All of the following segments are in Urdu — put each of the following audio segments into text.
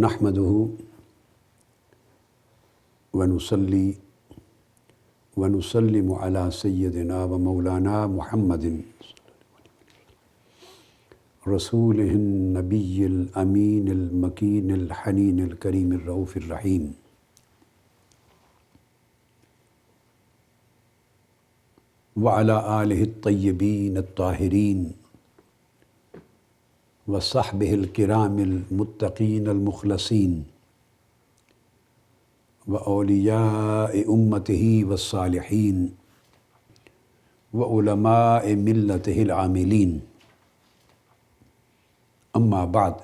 نحمده ونصلي ونسلم على سيدنا ومولانا محمد رسوله النبي الأمين المكين الحنين الكريم الرؤوف الرحيم وعلى آله الطيبين الطاهرين وصحبه الكرام المتقين المخلصين وأولياء أمته والصالحين وعلماء ملته العاملين أما بعد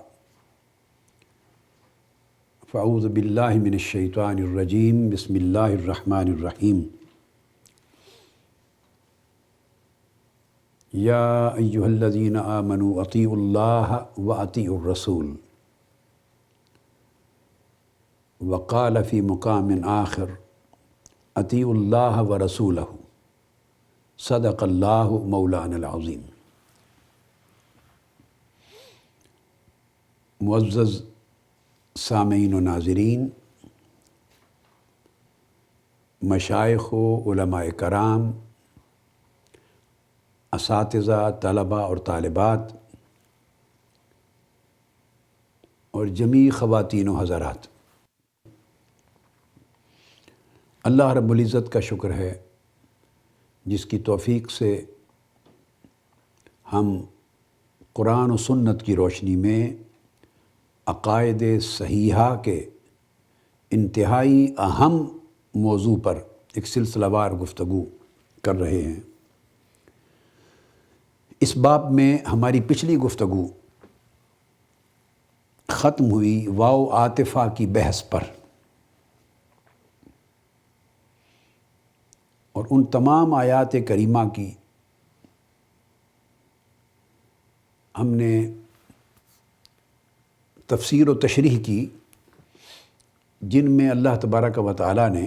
فأعوذ بالله من الشيطان الرجيم بسم الله الرحمن الرحيم يا أيها الذين آمنوا أطيعوا الله وأطيعوا الرسول وقال في مقام آخر أطيعوا الله ورسوله صدق الله مولانا العظيم۔ معزز سامعین و ناظرین، مشائخ و علماء کرام، اساتذہ، طلباء اور طالبات اور جمیع خواتین و حضرات، اللہ رب العزت کا شکر ہے جس کی توفیق سے ہم قرآن و سنت کی روشنی میں عقائد صحیحہ کے انتہائی اہم موضوع پر ایک سلسلہ وار گفتگو کر رہے ہیں۔ اس باب میں ہماری پچھلی گفتگو ختم ہوئی واو عاطفہ کی بحث پر، اور ان تمام آیات کریمہ کی ہم نے تفسیر و تشریح کی، جن میں اللہ تبارک و تعالیٰ نے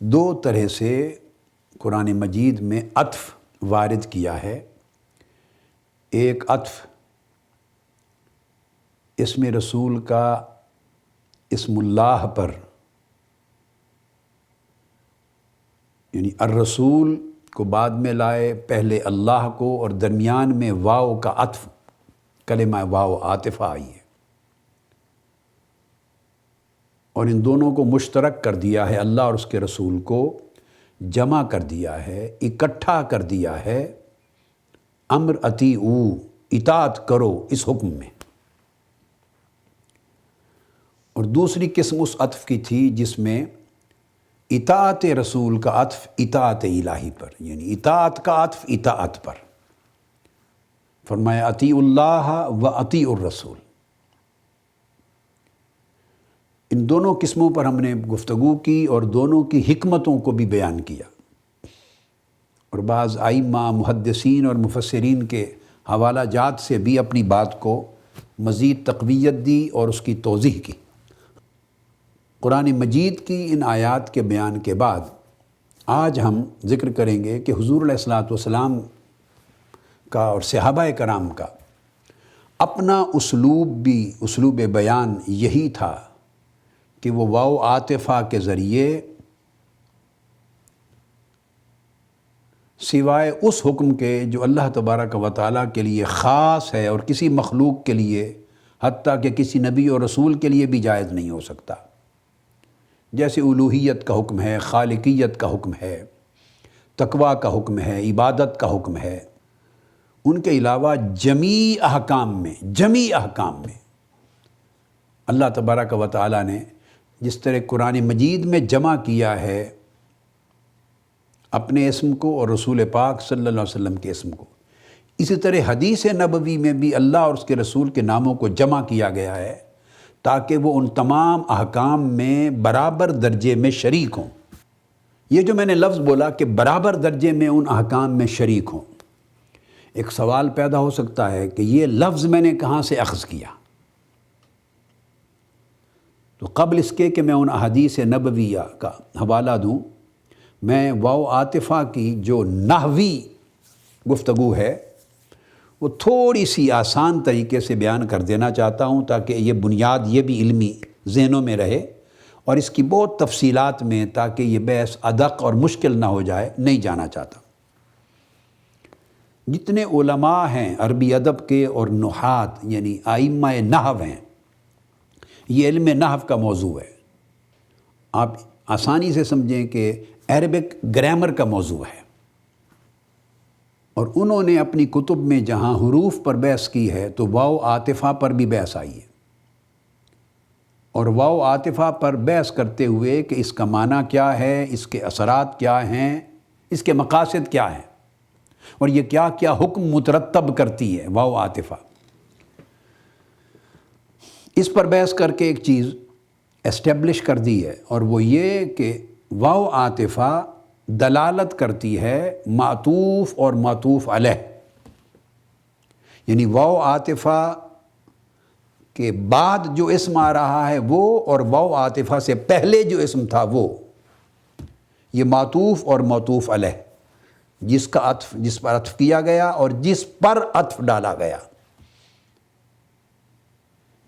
دو طرح سے قرآن مجید میں عطف وارد کیا ہے۔ ایک عطف اسم رسول کا اسم اللہ پر، یعنی الرسول کو بعد میں لائے، پہلے اللہ کو، اور درمیان میں واو کا عطف، کلمہ واو عاطفہ آئی ہے، اور ان دونوں کو مشترک کر دیا ہے، اللہ اور اس کے رسول کو جمع کر دیا ہے، اکٹھا کر دیا ہے، امر اطیعو، اطاعت کرو اس حکم میں۔ اور دوسری قسم اس عطف کی تھی جس میں اطاعت رسول کا عطف اطاعت الہی پر، یعنی اطاعت کا عطف اطاعت پر، فرمایا اطیعوا اللہ و اطیعوا الرسول۔ ان دونوں قسموں پر ہم نے گفتگو کی اور دونوں کی حکمتوں کو بھی بیان کیا، اور بعض ائمہ، محدثین اور مفسرین کے حوالہ جات سے بھی اپنی بات کو مزید تقویت دی اور اس کی توضیح کی۔ قرآن مجید کی ان آیات کے بیان کے بعد آج ہم ذکر کریں گے کہ حضور علیہ الصلوۃ والسلام کا اور صحابہ کرام کا اپنا اسلوب بیان یہی تھا کہ وہ واو عاطفہ کے ذریعے سوائے اس حکم کے جو اللہ تبارک و تعالیٰ کے لیے خاص ہے اور کسی مخلوق کے لیے، حتیٰ کہ کسی نبی اور رسول کے لیے بھی جائز نہیں ہو سکتا، جیسے الوہیت کا حکم ہے، خالقیت کا حکم ہے، تقویٰ کا حکم ہے، عبادت کا حکم ہے، ان کے علاوہ جمیع احکام میں اللہ تبارک و تعالیٰ نے جس طرح قرآن مجید میں جمع کیا ہے اپنے اسم کو اور رسول پاک صلی اللہ علیہ وسلم کے اسم کو، اسی طرح حدیث نبوی میں بھی اللہ اور اس کے رسول کے ناموں کو جمع کیا گیا ہے تاکہ وہ ان تمام احکام میں برابر درجے میں شریک ہوں۔ یہ جو میں نے لفظ بولا کہ برابر درجے میں ان احکام میں شریک ہوں، ایک سوال پیدا ہو سکتا ہے کہ یہ لفظ میں نے کہاں سے اخذ کیا؟ تو قبل اس کے کہ میں ان احادیث نبویہ کا حوالہ دوں، میں واو عاطفہ کی جو نحوی گفتگو ہے وہ تھوڑی سی آسان طریقے سے بیان کر دینا چاہتا ہوں تاکہ یہ بنیاد یہ بھی علمی ذہنوں میں رہے، اور اس کی بہت تفصیلات میں تاکہ یہ بحث ادق اور مشکل نہ ہو جائے نہیں جانا چاہتا۔ جتنے علماء ہیں عربی ادب کے اور نحات یعنی ائمہ نحو ہیں، یہ علم نحو کا موضوع ہے۔ آپ آسانی سے سمجھیں کہ عربک گرامر کا موضوع ہے، اور انہوں نے اپنی کتب میں جہاں حروف پر بحث کی ہے تو واو عاطفہ پر بھی بحث آئی ہے، اور واو عاطفہ پر بحث کرتے ہوئے کہ اس کا معنی کیا ہے، اس کے اثرات کیا ہیں، اس کے مقاصد کیا ہیں، اور یہ کیا کیا حکم مترتب کرتی ہے واو عاطفہ۔ اس پر بحث کر کے ایک چیز اسٹیبلش کر دی ہے، اور وہ یہ کہ واو عاطفہ دلالت کرتی ہے معطوف اور معطوف علیہ، یعنی واو عاطفہ کے بعد جو اسم آ رہا ہے وہ، اور واو عاطفہ سے پہلے جو اسم تھا وہ، یہ معطوف اور معطوف علیہ، جس پر عطف کیا گیا اور جس پر عطف ڈالا گیا،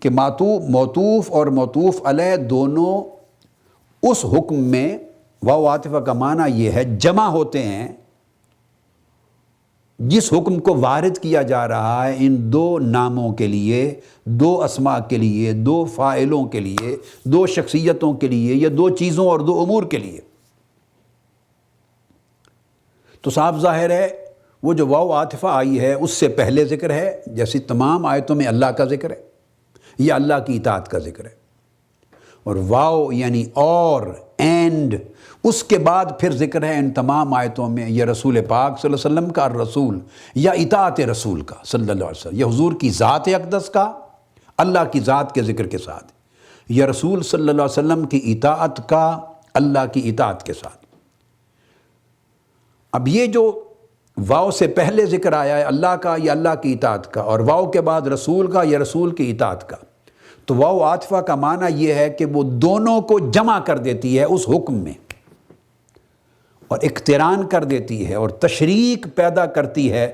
کہ معطوف اور معطوف علیہ دونوں اس حکم میں، واو عاطفہ کا معنی یہ ہے جمع ہوتے ہیں جس حکم کو وارد کیا جا رہا ہے ان دو ناموں کے لیے، دو اسماء کے لیے، دو فاعلوں کے لیے، دو شخصیتوں کے لیے، یا دو چیزوں اور دو امور کے لیے۔ تو صاف ظاہر ہے وہ جو واو عاطفہ آئی ہے اس سے پہلے ذکر ہے، جیسی تمام آیتوں میں اللہ کا ذکر ہے یا اللہ کی اطاعت کا ذکر ہے، اور واو یعنی اور، اینڈ، اس کے بعد پھر ذکر ہے ان تمام آیتوں میں یہ رسول پاک صلی اللہ علیہ وسلم کا الرسول یا اطاعت رسول کا صلی اللہ علیہ وسلم، یہ حضور کی ذات اقدس کا اللہ کی ذات کے ذکر کے ساتھ، یا رسول صلی اللہ علیہ وسلم کی اطاعت کا اللہ کی اطاعت کے ساتھ۔ اب یہ جو واو سے پہلے ذکر آیا ہے اللہ کا یا اللہ کی اطاعت کا، اور واو کے بعد رسول کا یا رسول کی اطاعت کا، تو واو عاطفہ کا معنی یہ ہے کہ وہ دونوں کو جمع کر دیتی ہے اس حکم میں، اور اقتران کر دیتی ہے اور تشریک پیدا کرتی ہے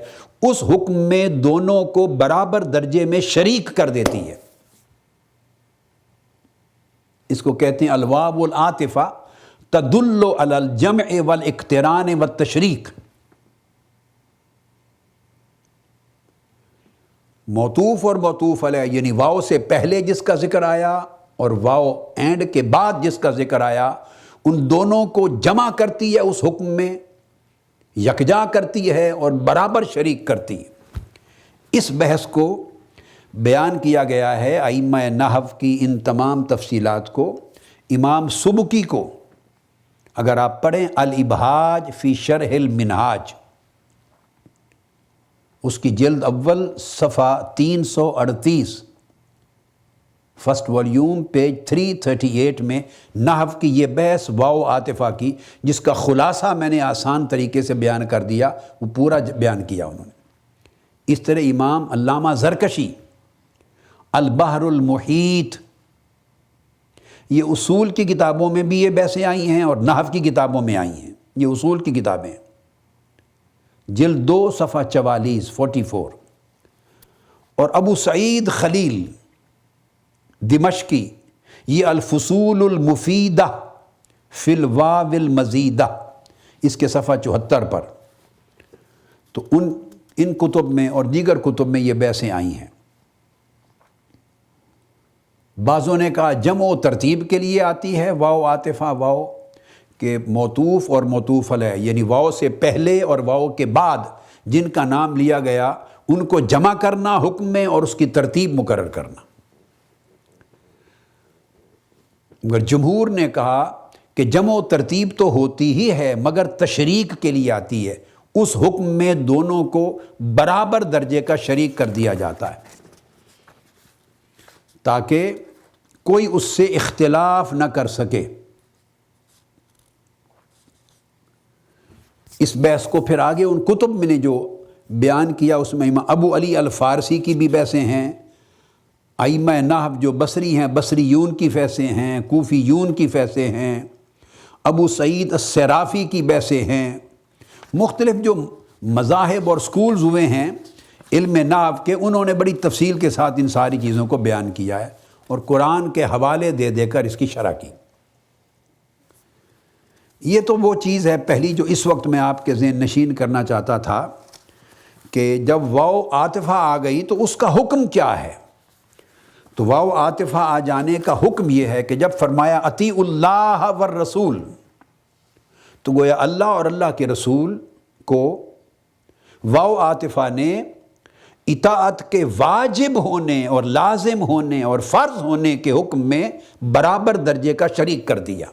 اس حکم میں، دونوں کو برابر درجے میں شریک کر دیتی ہے۔ اس کو کہتے ہیں الواو العاطفہ تدل علی الجمع والاقتران والتشریک۔ معطوف اور معطوف علیہ یعنی واو سے پہلے جس کا ذکر آیا اور واو اینڈ کے بعد جس کا ذکر آیا، ان دونوں کو جمع کرتی ہے اس حکم میں، یکجا کرتی ہے اور برابر شریک کرتی ہے۔ اس بحث کو بیان کیا گیا ہے ائمہ نحو کی ان تمام تفصیلات کو امام سبکی کو، اگر آپ پڑھیں الابہاج فی شرح المنہاج، اس کی جلد اول صفحہ 338، فرسٹ والیوم پیج 338 میں نحو کی یہ بحث واو عاطفہ کی، جس کا خلاصہ میں نے آسان طریقے سے بیان کر دیا، وہ پورا بیان کیا انہوں نے۔ اس طرح امام علامہ زرکشی البحر المحیط، یہ اصول کی کتابوں میں بھی یہ بحثیں آئی ہیں اور نحو کی کتابوں میں آئی ہیں، یہ اصول کی کتابیں، جلد 2 صفحہ 44 44۔ اور ابو سعید خلیل دمشقی، یہ الفصول المفیدہ فی الواو المزیدہ، اس کے صفحہ 74 پر، تو ان کتب میں اور دیگر کتب میں یہ بحثیں آئی ہیں۔ بعضوں نے کہا جمع و ترتیب کے لیے آتی ہے واو عاطفہ، واو کہ معطوف اور معطوف علیہ یعنی واو سے پہلے اور واو کے بعد جن کا نام لیا گیا ان کو جمع کرنا حکم میں اور اس کی ترتیب مقرر کرنا۔ مگر جمہور نے کہا کہ جمع و ترتیب تو ہوتی ہی ہے مگر تشریک کے لیے آتی ہے، اس حکم میں دونوں کو برابر درجے کا شریک کر دیا جاتا ہے تاکہ کوئی اس سے اختلاف نہ کر سکے۔ اس بحث کو پھر آگے ان کتب میں نے جو بیان کیا اس میں امام ابو علی الفارسی کی بھی بحثیں ہیں، ائمہ نحو جو بصری ہیں بصریون کی بحثیں ہیں، کوفیون کی بحثیں ہیں، ابو سعید الصرافی کی بحثیں ہیں، مختلف جو مذاہب اور سکولز ہوئے ہیں علم نحو کے انہوں نے بڑی تفصیل کے ساتھ ان ساری چیزوں کو بیان کیا ہے اور قرآن کے حوالے دے دے کر اس کی شرح کی۔ یہ تو وہ چیز ہے پہلی جو اس وقت میں آپ کے ذہن نشین کرنا چاہتا تھا کہ جب واو عاطفہ آ گئی تو اس کا حکم کیا ہے۔ تو واو عاطفہ آ جانے کا حکم یہ ہے کہ جب فرمایا اطیعوا اللہ والرسول، تو گویا اللہ اور اللہ کے رسول کو واو عاطفہ نے اطاعت کے واجب ہونے اور لازم ہونے اور فرض ہونے کے حکم میں برابر درجے کا شریک کر دیا۔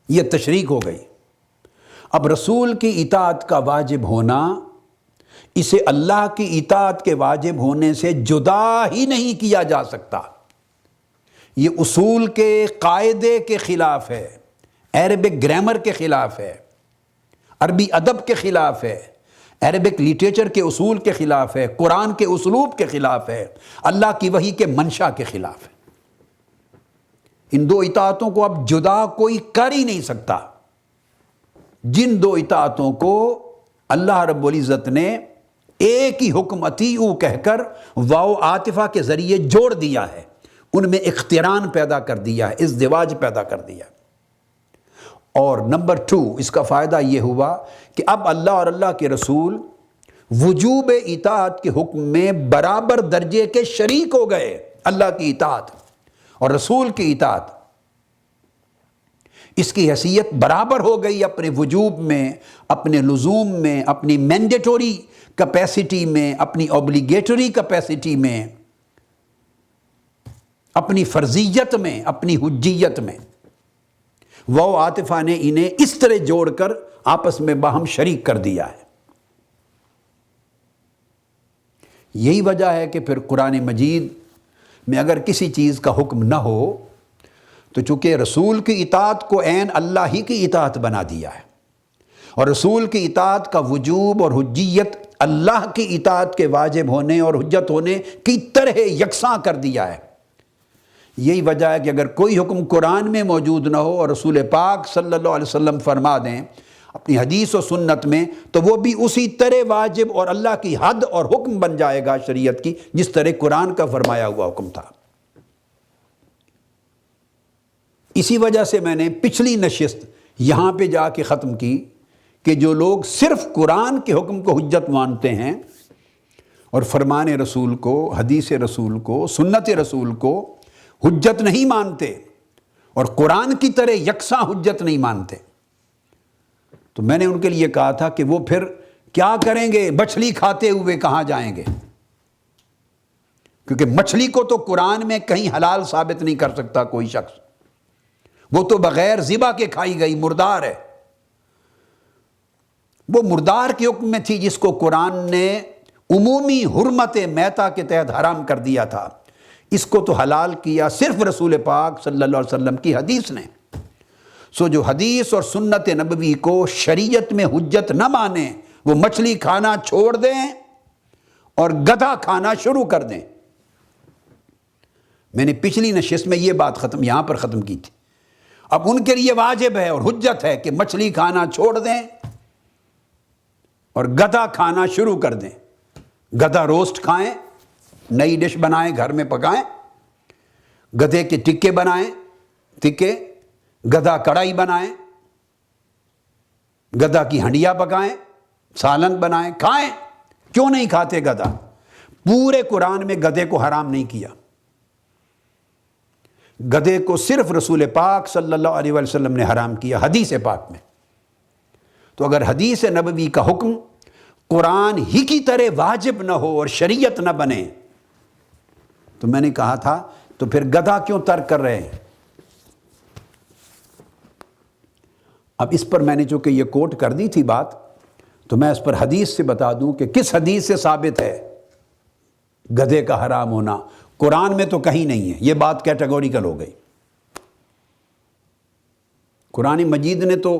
یہ تشریک ہو گئی۔ اب رسول کی اطاعت کا واجب ہونا اسے اللہ کی اطاعت کے واجب ہونے سے جدا ہی نہیں کیا جا سکتا۔ یہ اصول کے قاعدے کے خلاف ہے، عربک گرامر کے خلاف ہے، عربی ادب کے خلاف ہے، عربک لٹریچر کے اصول کے خلاف ہے، قرآن کے اسلوب کے خلاف ہے، اللہ کی وحی کے منشا کے خلاف ہے۔ ان دو اطاعتوں کو اب جدا کوئی کر ہی نہیں سکتا۔ جن دو اطاعتوں کو اللہ رب العزت نے ایک ہی حکم اطیعوا کہہ کر واو عاطفہ کے ذریعے جوڑ دیا ہے، ان میں اقتران پیدا کر دیا ہے، ازدواج پیدا کر دیا ہے۔ اور نمبر 2 اس کا فائدہ یہ ہوا کہ اب اللہ اور اللہ کے رسول وجوب اطاعت کے حکم میں برابر درجے کے شریک ہو گئے۔ اللہ کی اطاعت اور رسول کی اطاعت، اس کی حیثیت برابر ہو گئی اپنے وجوب میں، اپنے لزوم میں، اپنی مینڈیٹوری کیپیسٹی میں، اپنی اوبلیگیٹری کیپیسٹی میں، اپنی فرضیت میں، اپنی حجیت میں۔ واو عاطفہ نے انہیں اس طرح جوڑ کر آپس میں باہم شریک کر دیا ہے۔ یہی وجہ ہے کہ پھر قرآن مجید میں اگر کسی چیز کا حکم نہ ہو تو چونکہ رسول کی اطاعت کو عین اللہ ہی کی اطاعت بنا دیا ہے، اور رسول کی اطاعت کا وجوب اور حجیت اللہ کی اطاعت کے واجب ہونے اور حجت ہونے کی طرح یکساں کر دیا ہے۔ یہی وجہ ہے کہ اگر کوئی حکم قرآن میں موجود نہ ہو اور رسول پاک صلی اللہ علیہ وسلم فرما دیں اپنی حدیث و سنت میں، تو وہ بھی اسی طرح واجب اور اللہ کی حد اور حکم بن جائے گا شریعت کی، جس طرح قرآن کا فرمایا ہوا حکم تھا۔ اسی وجہ سے میں نے پچھلی نشست یہاں پہ جا کے ختم کی کہ جو لوگ صرف قرآن کے حکم کو حجت مانتے ہیں اور فرمان رسول کو، حدیث رسول کو، سنت رسول کو حجت نہیں مانتے اور قرآن کی طرح یکساں حجت نہیں مانتے، تو میں نے ان کے لیے کہا تھا کہ وہ پھر کیا کریں گے؟ مچھلی کھاتے ہوئے کہاں جائیں گے؟ کیونکہ مچھلی کو تو قرآن میں کہیں حلال ثابت نہیں کر سکتا کوئی شخص، وہ تو بغیر ذبح کے کھائی گئی مردار ہے۔ وہ مردار کے حکم میں تھی جس کو قرآن نے عمومی حرمت میتہ کے تحت حرام کر دیا تھا، اس کو تو حلال کیا صرف رسول پاک صلی اللہ علیہ وسلم کی حدیث نے۔ سو جو حدیث اور سنت نبوی کو شریعت میں حجت نہ مانیں وہ مچھلی کھانا چھوڑ دیں اور گدھا کھانا شروع کر دیں۔ میں نے پچھلی نشست میں یہ بات یہاں پر ختم کی تھی۔ اب ان کے لیے واجب ہے اور حجت ہے کہ مچھلی کھانا چھوڑ دیں اور گدھا کھانا شروع کر دیں۔ گدھا روسٹ کھائیں، نئی ڈش بنائیں، گھر میں پکائیں، گدھے کے ٹکے بنائیں، ٹکے، گدھا کڑھائی بنائیں، گدھا کی ہنڈیا پکائیں، سالن بنائیں، کھائیں۔ کیوں نہیں کھاتے گدھا؟ پورے قرآن میں گدھے کو حرام نہیں کیا، گدھے کو صرف رسول پاک صلی اللہ علیہ وسلم نے حرام کیا حدیث پاک میں۔ تو اگر حدیث نبوی کا حکم قرآن ہی کی طرح واجب نہ ہو اور شریعت نہ بنے تو میں نے کہا تھا تو پھر گدھا کیوں ترک کر رہے ہیں؟ اب اس پر میں نے چونکہ یہ کوٹ کر دی تھی بات، تو میں اس پر حدیث سے بتا دوں کہ کس حدیث سے ثابت ہے گدھے کا حرام ہونا۔ قرآن میں تو کہیں نہیں ہے، یہ بات کیٹیگوریکل ہو گئی۔ قرآن مجید نے تو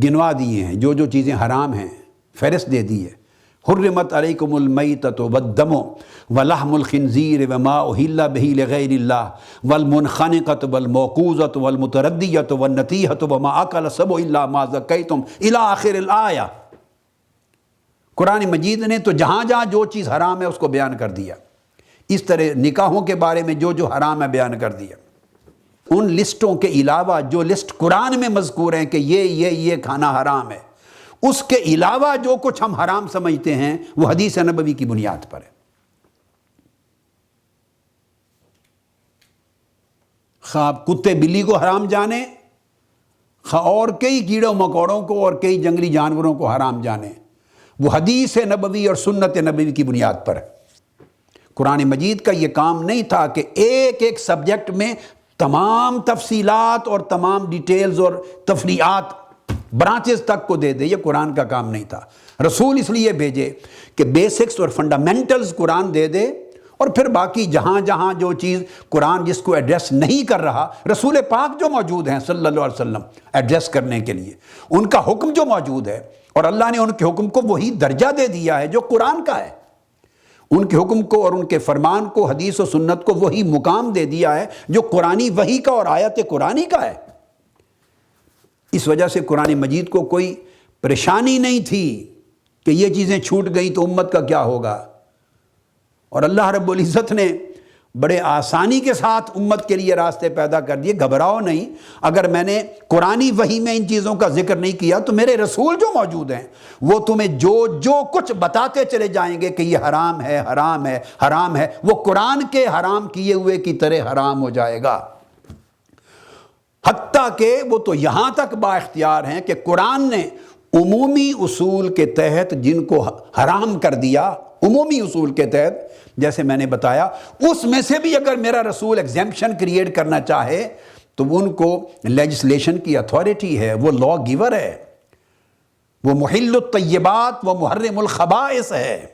گنوا دیے ہیں جو جو چیزیں حرام ہیں، فہرست دے دی ہے۔ حرمت علیکم المیتۃ والدم ولحم الخنزیر وما اہل بہ لغیر اللہ والمنخنقۃ والموقوذۃ والمتردیۃ والنطیحۃ وما اکل السبع الا ما ذکیتم الی آخر الآیہ۔ قرآن مجید نے تو جہاں جہاں جو چیز حرام ہے اس کو بیان کر دیا، اس طرح نکاحوں کے بارے میں جو جو حرام ہے بیان کر دیا۔ ان لسٹوں کے علاوہ جو لسٹ قرآن میں مذکور ہیں کہ یہ کھانا حرام ہے، اس کے علاوہ جو کچھ ہم حرام سمجھتے ہیں وہ حدیث نبوی کی بنیاد پر ہے۔ خواہ آپ کتے بلی کو حرام جانیں، خواہ اور کئی کیڑوں مکوڑوں کو اور کئی جنگلی جانوروں کو حرام جانیں، وہ حدیث نبوی اور سنت نبوی کی بنیاد پر ہے۔ قرآن مجید کا یہ کام نہیں تھا کہ ایک ایک سبجیکٹ میں تمام تفصیلات اور تمام ڈیٹیلز اور تفریعات برانچز تک کو دے دے، یہ قرآن کا کام نہیں تھا۔ رسول اس لیے بھیجے کہ بیسکس اور فنڈامنٹلز قرآن دے دے، اور پھر باقی جہاں جہاں جو چیز قرآن جس کو ایڈریس نہیں کر رہا، رسول پاک جو موجود ہیں صلی اللہ علیہ وسلم ایڈریس کرنے کے لیے، ان کا حکم جو موجود ہے، اور اللہ نے ان کے حکم کو وہی درجہ دے دیا ہے جو قرآن کا ہے، ان کے حکم کو اور ان کے فرمان کو، حدیث و سنت کو وہی مقام دے دیا ہے جو قرآنی وحی کا اور آیت قرآنی کا ہے۔ اس وجہ سے قرآن مجید کو کوئی پریشانی نہیں تھی کہ یہ چیزیں چھوٹ گئیں تو امت کا کیا ہوگا، اور اللہ رب العزت نے بڑے آسانی کے ساتھ امت کے لیے راستے پیدا کر دیے۔ گھبراؤ نہیں، اگر میں نے قرآنی وحی میں ان چیزوں کا ذکر نہیں کیا تو میرے رسول جو موجود ہیں وہ تمہیں جو کچھ بتاتے چلے جائیں گے کہ یہ حرام ہے، حرام ہے، حرام ہے، وہ قرآن کے حرام کیے ہوئے کی طرح حرام ہو جائے گا۔ حتیٰ کہ وہ تو یہاں تک با اختیار ہیں کہ قرآن نے عمومی اصول کے تحت جن کو حرام کر دیا، عمومی اصول کے تحت جیسے میں نے بتایا، اس میں سے بھی اگر میرا رسول ایگزیمپشن کریٹ کرنا چاہے تو ان کو لیجسلیشن کی اتھارٹی ہے، وہ لا گیور ہے، وہ محل الطیبات و محرم الخبائث ہے،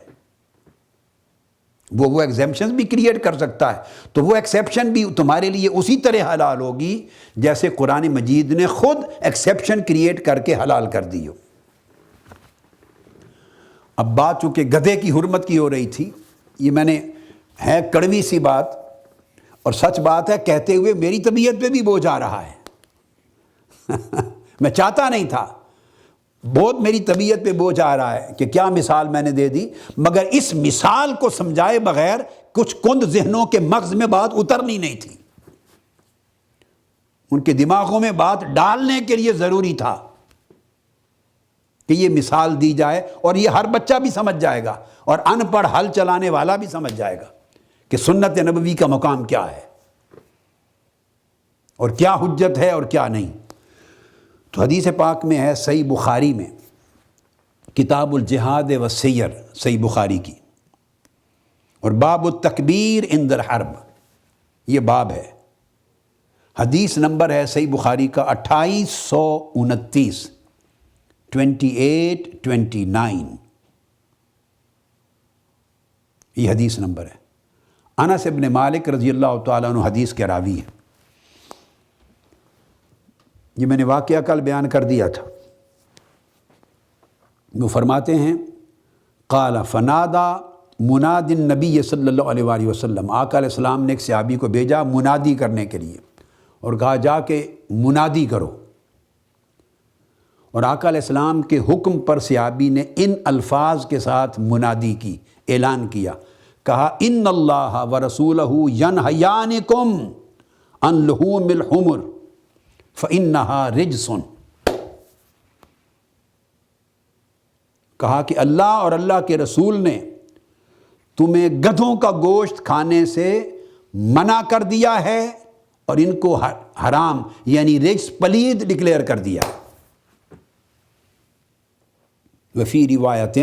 وہ ایگزیمپشن بھی کریٹ کر سکتا ہے، تو وہ ایکسیپشن بھی تمہارے لیے اسی طرح حلال ہوگی جیسے قرآن مجید نے خود ایکسیپشن کریٹ کر کے حلال کر دی ہو۔ اب بات چونکہ گدھے کی حرمت کی ہو رہی تھی، یہ میں نے ہے کڑوی سی بات اور سچ بات ہے کہتے ہوئے میری طبیعت پہ بھی بوجھ آ رہا ہے میں چاہتا نہیں تھا، بہت میری طبیعت پہ بوجھ آ رہا ہے کہ کیا مثال میں نے دے دی، مگر اس مثال کو سمجھائے بغیر کچھ کند ذہنوں کے مغز میں بات اترنی نہیں تھی، ان کے دماغوں میں بات ڈالنے کے لیے ضروری تھا کہ یہ مثال دی جائے، اور یہ ہر بچہ بھی سمجھ جائے گا اور ان پڑھ ہل چلانے والا بھی سمجھ جائے گا کہ سنت نبوی کا مقام کیا ہے اور کیا حجت ہے اور کیا نہیں۔ تو حدیث پاک میں ہے، صحیح بخاری میں، کتاب الجہاد والسیر، صحیح بخاری کی، اور باب التکبیر عند الحرب، یہ باب ہے، حدیث نمبر ہے صحیح بخاری کا 2829، 2829، یہ حدیث نمبر ہے۔ انس بن مالک رضی اللہ تعالیٰ عنہ حدیث کے راوی ہیں۔ یہ میں نے واقعہ کل بیان کر دیا تھا۔ وہ فرماتے ہیں، قال فنادا مناد النبی صلی اللہ علیہ وآلہ وسلم، آقا علیہ السلام نے ایک صحابی کو بھیجا منادی کرنے کے لیے، اور کہا جا کے منادی کرو، اور آقا علیہ السلام کے حکم پر صحابی نے ان الفاظ کے ساتھ منادی کی، اعلان کیا، کہا ان اللہ ورسولہ ینہیانکم عن لحوم الحمر فإنہا رجس، کہا کہ اللہ اور اللہ کے رسول نے تمہیں گدھوں کا گوشت کھانے سے منع کر دیا ہے اور ان کو حرام یعنی رجس، پلید ڈکلیئر کر دیا۔ وفی روایت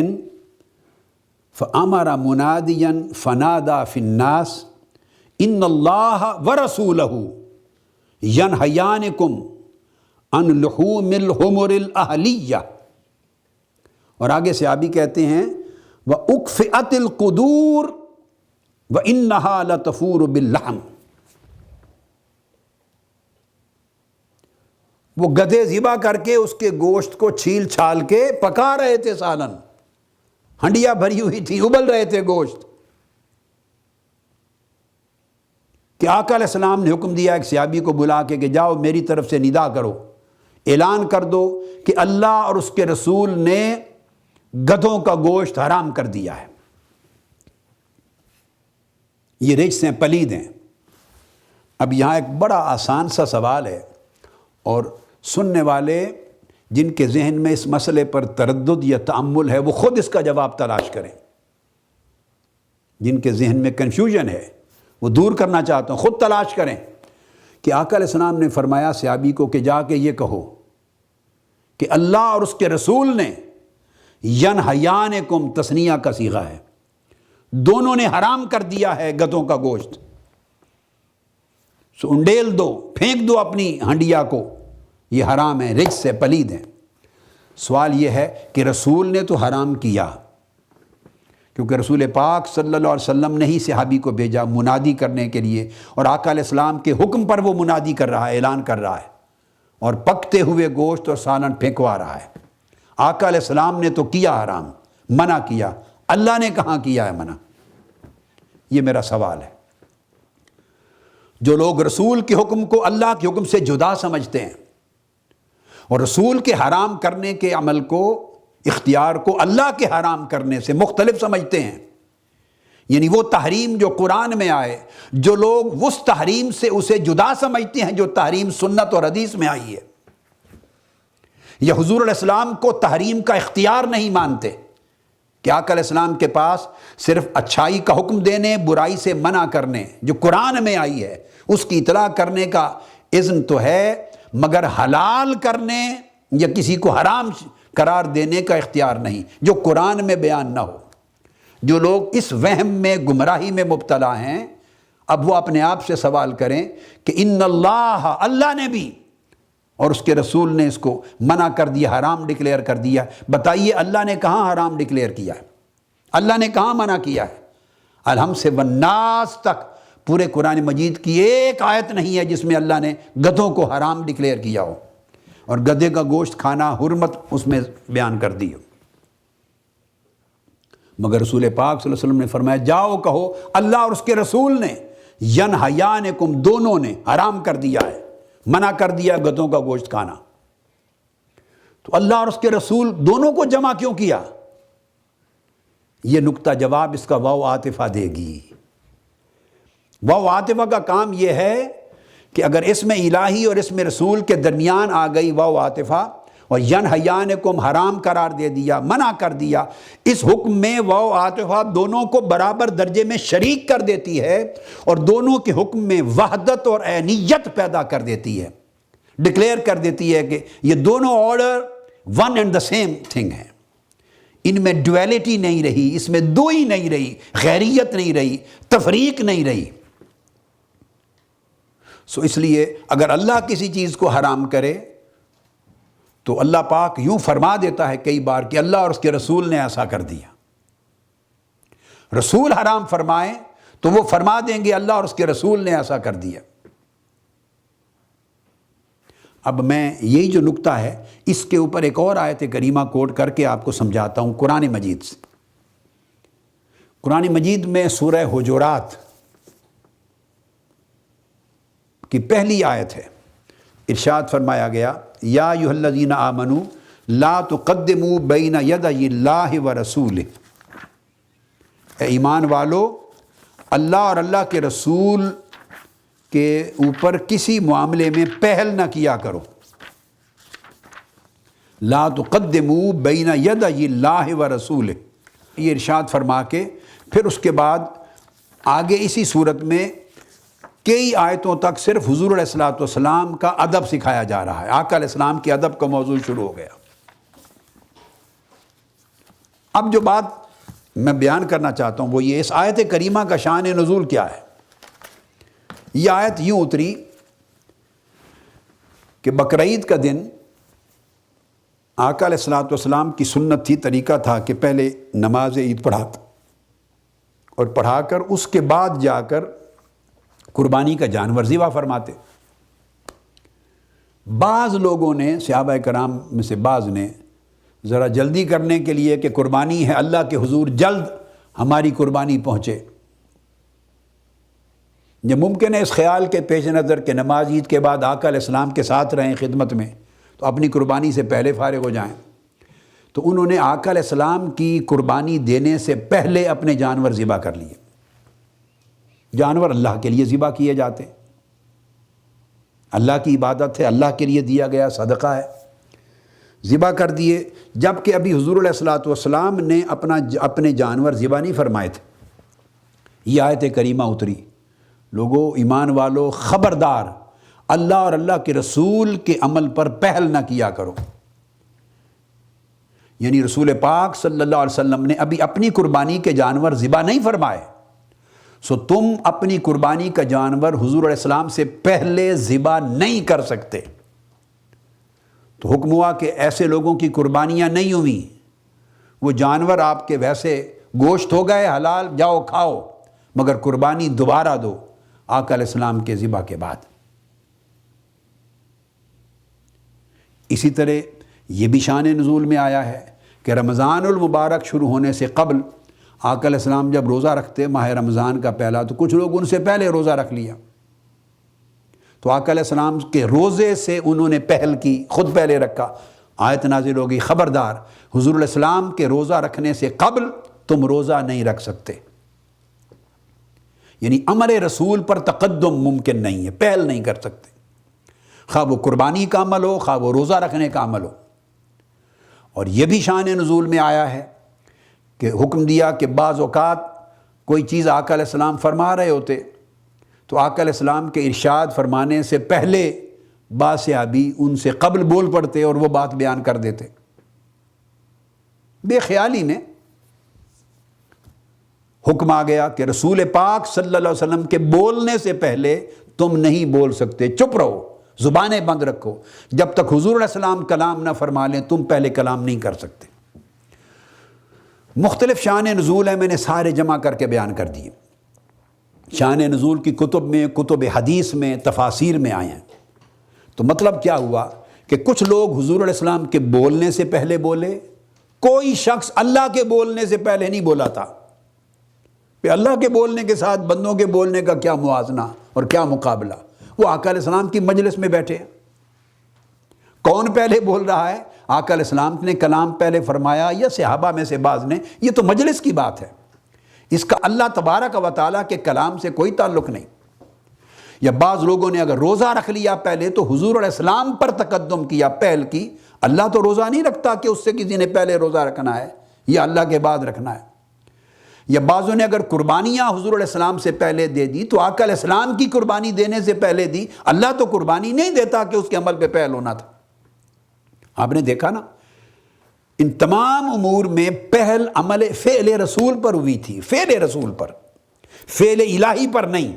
فَأَمَرَ مُنَادِيًا فَنَادَى فِي النَّاسِ إِنَّ اللَّهَ وَرَسُولَهُ يَنْهَيَانِكُمْ عَنْ لُحُومِ الْحُمُرِ الْأَهْلِيَّةِ، اور آگے صحابی کہتے ہیں وَأُكْفِئَتِ الْقُدُورِ وَإِنَّهَا لَتَفُورُ بِاللَّحْمِ، وہ گدھے ذبح کر کے اس کے گوشت کو چھیل چھال کے پکا رہے تھے، سالن ہنڈیاں بھری ہوئی تھی، ابل رہے تھے گوشت، کہ آقا علیہ السلام نے حکم دیا ایک صحابی کو بلا کے کہ جاؤ میری طرف سے ندا کرو، اعلان کر دو کہ اللہ اور اس کے رسول نے گدھوں کا گوشت حرام کر دیا ہے، یہ رجس ہیں، پلید ہیں۔ اب یہاں ایک بڑا آسان سا سوال ہے، اور سننے والے جن کے ذہن میں اس مسئلے پر تردد یا تأمل ہے وہ خود اس کا جواب تلاش کریں۔ جن کے ذہن میں کنفیوژن ہے وہ دور کرنا چاہتا ہوں، خود تلاش کریں کہ آقا علیہ السلام نے فرمایا صحابی کو کہ جا کے یہ کہو کہ اللہ اور اس کے رسول نے ینہیانکم تثنیہ کا صیغہ ہے، دونوں نے حرام کر دیا ہے گدھوں کا گوشت، سو انڈیل دو، پھینک دو اپنی ہنڈیا کو، یہ حرام ہے، رجس سے پلید ہیں۔ سوال یہ ہے کہ رسول نے تو حرام کیا، کیونکہ رسول پاک صلی اللہ علیہ وسلم نے ہی صحابی کو بھیجا منادی کرنے کے لیے، اور آقا علیہ السلام کے حکم پر وہ منادی کر رہا ہے، اعلان کر رہا ہے، اور پکتے ہوئے گوشت اور سالن پھینکوا رہا ہے۔ آقا علیہ السلام نے تو کیا حرام، منع کیا، اللہ نے کہاں کیا ہے منع؟ یہ میرا سوال ہے۔ جو لوگ رسول کے حکم کو اللہ کے حکم سے جدا سمجھتے ہیں اور رسول کے حرام کرنے کے عمل کو، اختیار کو اللہ کے حرام کرنے سے مختلف سمجھتے ہیں، یعنی وہ تحریم جو قرآن میں آئے، جو لوگ اس تحریم سے اسے جدا سمجھتے ہیں جو تحریم سنت اور حدیث میں آئی ہے، یا حضور علیہ السلام کو تحریم کا اختیار نہیں مانتے کہ آقا علیہ السلام کے پاس صرف اچھائی کا حکم دینے، برائی سے منع کرنے جو قرآن میں آئی ہے اس کی اطلاع کرنے کا اذن تو ہے، مگر حلال کرنے یا کسی کو حرام قرار دینے کا اختیار نہیں جو قرآن میں بیان نہ ہو۔ جو لوگ اس وہم میں، گمراہی میں مبتلا ہیں، اب وہ اپنے آپ سے سوال کریں کہ ان اللہ نے بھی اور اس کے رسول نے اس کو منع کر دیا، حرام ڈکلیئر کر دیا، بتائیے اللہ نے کہاں حرام ڈکلیئر کیا ہے؟ اللہ نے کہاں منع کیا ہے؟ الحم سے والناس تک پورے قرآن مجید کی ایک آیت نہیں ہے جس میں اللہ نے گدھوں کو حرام ڈکلیئر کیا ہو اور گدھے کا گوشت کھانا حرمت اس میں بیان کر دی ہو۔ مگر رسول پاک صلی اللہ علیہ وسلم نے فرمایا جاؤ کہو اللہ اور اس کے رسول نے ینہیانکم، دونوں نے حرام کر دیا ہے، منع کر دیا گدھوں کا گوشت کھانا۔ تو اللہ اور اس کے رسول دونوں کو جمع کیوں کیا؟ یہ نقطہ جواب اس کا واو عاطفہ دے گی۔ واو عاطفہ کا کام یہ ہے کہ اگر اسم الہی اور اسم رسول کے درمیان آ گئی واو عاطفہ اور ینہیانکم حرام قرار دے دیا، منع کر دیا، اس حکم میں واو عاطفہ دونوں کو برابر درجے میں شریک کر دیتی ہے اور دونوں کے حکم میں وحدت اور عینیت پیدا کر دیتی ہے، ڈکلیئر کر دیتی ہے کہ یہ دونوں order one and the same thing ہیں، ان میں ڈویلٹی نہیں رہی، اس میں دوئی نہیں رہی، غیریت نہیں رہی، تفریق نہیں رہی۔ سو اس لیے اگر اللہ کسی چیز کو حرام کرے تو اللہ پاک یوں فرما دیتا ہے کئی بار کہ اللہ اور اس کے رسول نے ایسا کر دیا۔ رسول حرام فرمائیں تو وہ فرما دیں گے اللہ اور اس کے رسول نے ایسا کر دیا۔ اب میں یہی جو نقطہ ہے اس کے اوپر ایک اور آیت کریمہ کوٹ کر کے آپ کو سمجھاتا ہوں قرآن مجید سے۔ قرآن مجید میں سورہ حجرات کی پہلی آیت ہے، ارشاد فرمایا گیا یا ایھا الذین آمنوا لا تقدموا بین یدی اللہ ورسولہ، اے ایمان والو اللہ اور اللہ کے رسول کے اوپر کسی معاملے میں پہل نہ کیا کرو۔ لا تقدموا بین یدی اللہ ورسولہ، یہ ارشاد فرما کے پھر اس کے بعد آگے اسی صورت میں کئی آیتوں تک صرف حضور علیہ السلام کا ادب سکھایا جا رہا ہے، آقا علیہ السلام کے ادب کا موضوع شروع ہو گیا۔ اب جو بات میں بیان کرنا چاہتا ہوں وہ یہ، اس آیت کریمہ کا شان نزول کیا ہے؟ یہ آیت یوں اتری کہ بقرعید کا دن آقا علیہ السلام کی سنت تھی، طریقہ تھا کہ پہلے نماز عید پڑھاتا اور پڑھا کر اس کے بعد جا کر قربانی کا جانور ذبح فرماتے۔ بعض لوگوں نے، صحابہ کرام میں سے بعض نے ذرا جلدی کرنے کے لیے کہ قربانی ہے اللہ کے حضور جلد ہماری قربانی پہنچے، یہ ممکن ہے اس خیال کے پیش نظر کہ نماز عید کے بعد آقا علیہ السلام کے ساتھ رہیں خدمت میں تو اپنی قربانی سے پہلے فارغ ہو جائیں، تو انہوں نے آقا علیہ السلام کی قربانی دینے سے پہلے اپنے جانور ذبح کر لیے۔ جانور اللہ کے لیے ذبح کیے جاتے، اللہ کی عبادت ہے، اللہ کے لیے دیا گیا صدقہ ہے، ذبح کر دیے، جبکہ ابھی حضور علیہ الصلوۃ والسلام نے اپنے جانور ذبح نہیں فرمائے تھے۔ یہ آیت کریمہ اتری، لوگو ایمان والو خبردار، اللہ اور اللہ کے رسول کے عمل پر پہل نہ کیا کرو۔ یعنی رسول پاک صلی اللہ علیہ وسلم نے ابھی اپنی قربانی کے جانور ذبح نہیں فرمائے، سو تم اپنی قربانی کا جانور حضور علیہ السلام سے پہلے ذبح نہیں کر سکتے۔ تو حکم ہوا کہ ایسے لوگوں کی قربانیاں نہیں ہوئیں، وہ جانور آپ کے ویسے گوشت ہو گئے حلال، جاؤ کھاؤ، مگر قربانی دوبارہ دو آقا علیہ السلام کے ذبح کے بعد۔ اسی طرح یہ بھی شان نزول میں آیا ہے کہ رمضان المبارک شروع ہونے سے قبل آقا علیہ السلام جب روزہ رکھتے ماہ رمضان کا پہلا، تو کچھ لوگ ان سے پہلے روزہ رکھ لیا، تو آقا علیہ السلام کے روزے سے انہوں نے پہل کی، خود پہلے رکھا۔ آیت نازل ہوگی، خبردار حضور علیہ السلام کے روزہ رکھنے سے قبل تم روزہ نہیں رکھ سکتے۔ یعنی امر رسول پر تقدم ممکن نہیں ہے، پہل نہیں کر سکتے، خواہ وہ قربانی کا عمل ہو، خواہ وہ روزہ رکھنے کا عمل ہو۔ اور یہ بھی شان نزول میں آیا ہے کہ حکم دیا کہ بعض اوقات کوئی چیز آقا علیہ السلام فرما رہے ہوتے تو آقا علیہ السلام کے ارشاد فرمانے سے پہلے بعض صحابی ان سے قبل بول پڑتے اور وہ بات بیان کر دیتے، بے خیالی میں۔ حکم آ گیا کہ رسول پاک صلی اللہ علیہ وسلم کے بولنے سے پہلے تم نہیں بول سکتے، چپ رہو، زبانیں بند رکھو، جب تک حضور علیہ السلام کلام نہ فرما لیں تم پہلے کلام نہیں کر سکتے۔ مختلف شان نزول ہیں، میں نے سارے جمع کر کے بیان کر دیے۔ شان نزول کی کتب میں، کتب حدیث میں، تفاسیر میں آئے ہیں۔ تو مطلب کیا ہوا کہ کچھ لوگ حضور علیہ السلام کے بولنے سے پہلے بولے، کوئی شخص اللہ کے بولنے سے پہلے نہیں بولا تھا۔ کہ اللہ کے بولنے کے ساتھ بندوں کے بولنے کا کیا موازنہ اور کیا مقابلہ؟ وہ آقا علیہ السلام کی مجلس میں بیٹھے ہیں، کون پہلے بول رہا ہے؟ آقا علیہ السلام نے کلام پہلے فرمایا یا صحابہ میں سے بعض نے؟ یہ تو مجلس کی بات ہے، اس کا اللہ تبارک و تعالیٰ کے کلام سے کوئی تعلق نہیں۔ یا بعض لوگوں نے اگر روزہ رکھ لیا پہلے تو حضور علیہ السلام پر تقدم کیا، پہل کی۔ اللہ تو روزہ نہیں رکھتا کہ اس سے کسی نے پہلے روزہ رکھنا ہے یا اللہ کے بعد رکھنا ہے۔ یا بعضوں نے اگر قربانیاں حضور علیہ السلام سے پہلے دے دی تو آقا علیہ السلام کی قربانی دینے سے پہلے دی، اللہ تو قربانی نہیں دیتا کہ اس کے عمل پہ پہل ہونا تھا۔ آپ نے دیکھا نا، ان تمام امور میں پہل عمل فعل رسول پر ہوئی تھی، فعل رسول پر، فعل الہی پر نہیں۔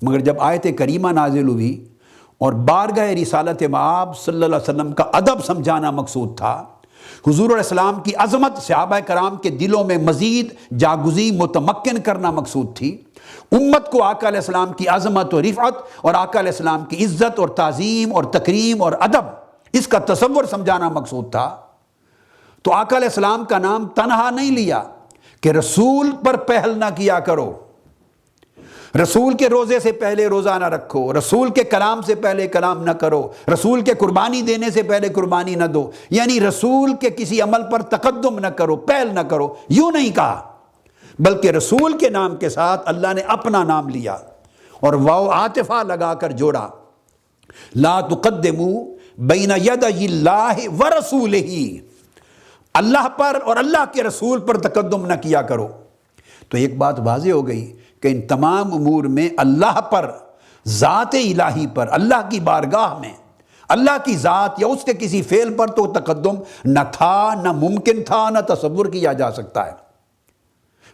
مگر جب آیت کریمہ نازل ہوئی اور بارگاہ رسالت مآب صلی اللہ علیہ وسلم کا ادب سمجھانا مقصود تھا، حضور علیہ السلام کی عظمت صحابہ کرام کے دلوں میں مزید جاگزی متمکن کرنا مقصود تھی، امت کو آقا علیہ السلام کی عظمت اور رفعت اور آقا علیہ السلام کی عزت اور تعظیم اور تکریم اور ادب، اس کا تصور سمجھانا مقصود تھا، تو آقا علیہ السلام کا نام تنہا نہیں لیا کہ رسول پر پہل نہ کیا کرو، رسول کے روزے سے پہلے روزہ نہ رکھو، رسول کے کلام سے پہلے کلام نہ کرو، رسول کے قربانی دینے سے پہلے قربانی نہ دو، یعنی رسول کے کسی عمل پر تقدم نہ کرو، پہل نہ کرو، یوں نہیں کہا، بلکہ رسول کے نام کے ساتھ اللہ نے اپنا نام لیا اور واو عاطفہ لگا کر جوڑا، لا تقدموا بین یدی اللہ ورسولہ، اللہ پر اور اللہ کے رسول پر تقدم نہ کیا کرو۔ تو ایک بات واضح ہو گئی کہ ان تمام امور میں اللہ پر، ذات الہی پر، اللہ کی بارگاہ میں اللہ کی ذات یا اس کے کسی فعل پر تو تقدم نہ تھا، نہ ممکن تھا، نہ تصور کیا جا سکتا ہے۔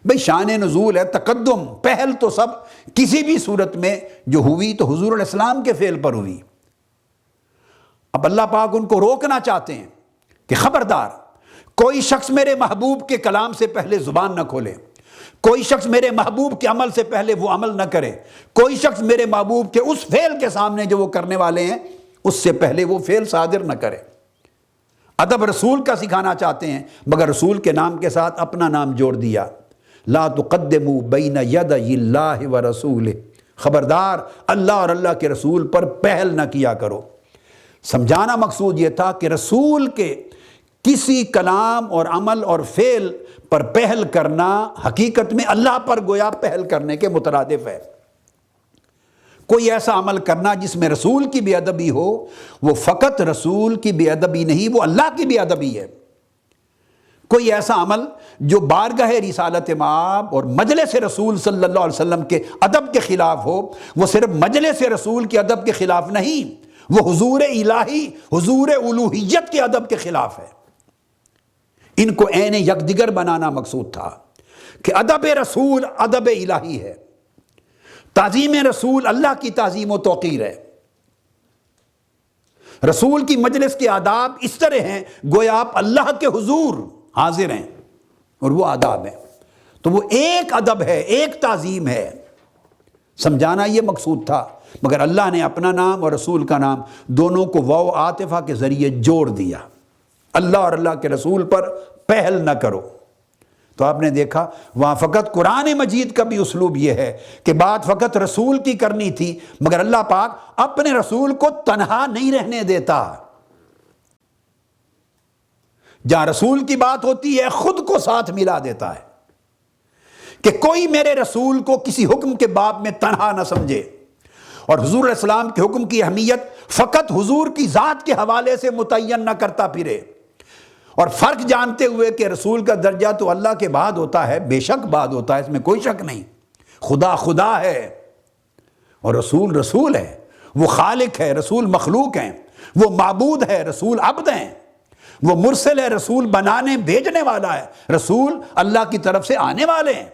بھئی شان نزول ہے، تقدم، پہل تو سب کسی بھی صورت میں جو ہوئی تو حضور علیہ السلام کے فعل پر ہوئی۔ اب اللہ پاک ان کو روکنا چاہتے ہیں کہ خبردار، کوئی شخص میرے محبوب کے کلام سے پہلے زبان نہ کھولے، کوئی شخص میرے محبوب کے عمل سے پہلے وہ عمل نہ کرے، کوئی شخص میرے محبوب کے اس فعل کے سامنے جو وہ کرنے والے ہیں اس سے پہلے وہ فعل صادر نہ کرے۔ ادب رسول کا سکھانا چاہتے ہیں، مگر رسول کے نام کے ساتھ اپنا نام جوڑ دیا، لا تقدموا بین یدی اللہ ورسولہ، خبردار اللہ اور اللہ کے رسول پر پہل نہ کیا کرو۔ سمجھانا مقصود یہ تھا کہ رسول کے کسی کلام اور عمل اور فعل پر پہل کرنا حقیقت میں اللہ پر گویا پہل کرنے کے مترادف ہے۔ کوئی ایسا عمل کرنا جس میں رسول کی بے ادبی ہو، وہ فقط رسول کی بے ادبی نہیں، وہ اللہ کی بے ادبی ہے۔ کوئی ایسا عمل جو بارگاہ رسالت مآب اور مجلس رسول صلی اللہ علیہ وسلم کے ادب کے خلاف ہو، وہ صرف مجلس رسول کے ادب کے خلاف نہیں، وہ حضور الہی، حضور الوہیت کے ادب کے خلاف ہے۔ ان کو عین یکدگر بنانا مقصود تھا کہ ادب رسول ادب الہی ہے، تعظیم رسول اللہ کی تعظیم و توقیر ہے۔ رسول کی مجلس کے آداب اس طرح ہیں گویا آپ اللہ کے حضور حاضر ہیں، اور وہ آداب ہیں، تو وہ ایک ادب ہے، ایک تعظیم ہے۔ سمجھانا یہ مقصود تھا، مگر اللہ نے اپنا نام اور رسول کا نام دونوں کو واو عاطفہ کے ذریعے جوڑ دیا۔ اللہ اور اللہ کے رسول پر پہل نہ کرو۔ تو آپ نے دیکھا وہاں فقط قرآن مجید کا بھی اسلوب یہ ہے کہ بات فقط رسول کی کرنی تھی، مگر اللہ پاک اپنے رسول کو تنہا نہیں رہنے دیتا۔ جہاں رسول کی بات ہوتی ہے خود کو ساتھ ملا دیتا ہے کہ کوئی میرے رسول کو کسی حکم کے باب میں تنہا نہ سمجھے، اور حضور علیہ السلام کے حکم کی اہمیت فقط حضور کی ذات کے حوالے سے متعین نہ کرتا پھرے، اور فرق جانتے ہوئے کہ رسول کا درجہ تو اللہ کے بعد ہوتا ہے، بے شک بعد ہوتا ہے، اس میں کوئی شک نہیں۔ خدا خدا ہے اور رسول رسول ہے، وہ خالق ہے، رسول مخلوق ہیں، وہ معبود ہے، رسول عبد ہیں، وہ مرسل ہے، رسول بنانے بھیجنے والا ہے، رسول اللہ کی طرف سے آنے والے ہیں،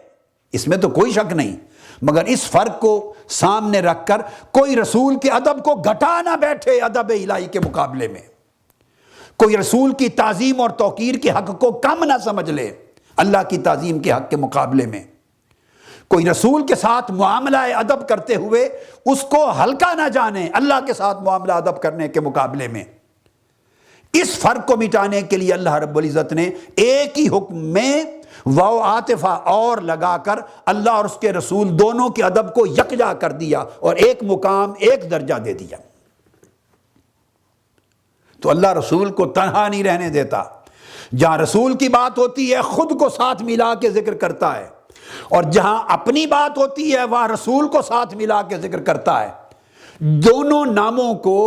اس میں تو کوئی شک نہیں۔ مگر اس فرق کو سامنے رکھ کر کوئی رسول کے ادب کو گھٹا نہ بیٹھے ادب الہی کے مقابلے میں، کوئی رسول کی تعظیم اور توقیر کے حق کو کم نہ سمجھ لے اللہ کی تعظیم کے حق کے مقابلے میں، کوئی رسول کے ساتھ معاملہ ادب کرتے ہوئے اس کو ہلکا نہ جانے اللہ کے ساتھ معاملہ ادب کرنے کے مقابلے میں۔ اس فرق کو مٹانے کے لیے اللہ رب العزت نے ایک ہی حکم میں واو عاطفہ اور لگا کر اللہ اور اس کے رسول دونوں کے ادب کو یکجا کر دیا اور ایک مقام، ایک درجہ دے دیا۔ تو اللہ رسول کو تنہا نہیں رہنے دیتا، جہاں رسول کی بات ہوتی ہے خود کو ساتھ ملا کے ذکر کرتا ہے، اور جہاں اپنی بات ہوتی ہے وہاں رسول کو ساتھ ملا کے ذکر کرتا ہے۔ دونوں ناموں کو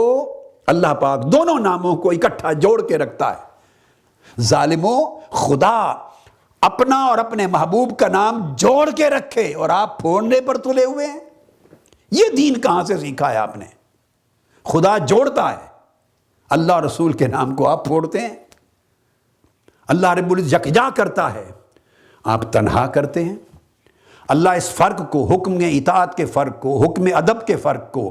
اللہ پاک دونوں ناموں کو اکٹھا جوڑ کے رکھتا ہے۔ ظالموں، خدا اپنا اور اپنے محبوب کا نام جوڑ کے رکھے اور آپ پھوڑنے پر تلے ہوئے ہیں، یہ دین کہاں سے سیکھا ہے آپ نے؟ خدا جوڑتا ہے، اللہ اور رسول کے نام کو آپ پھوڑتے ہیں۔ اللہ رب العزت یکجا کرتا ہے، آپ تنہا کرتے ہیں۔ اللہ اس فرق کو، حکم اطاعت کے فرق کو، حکم ادب کے فرق کو،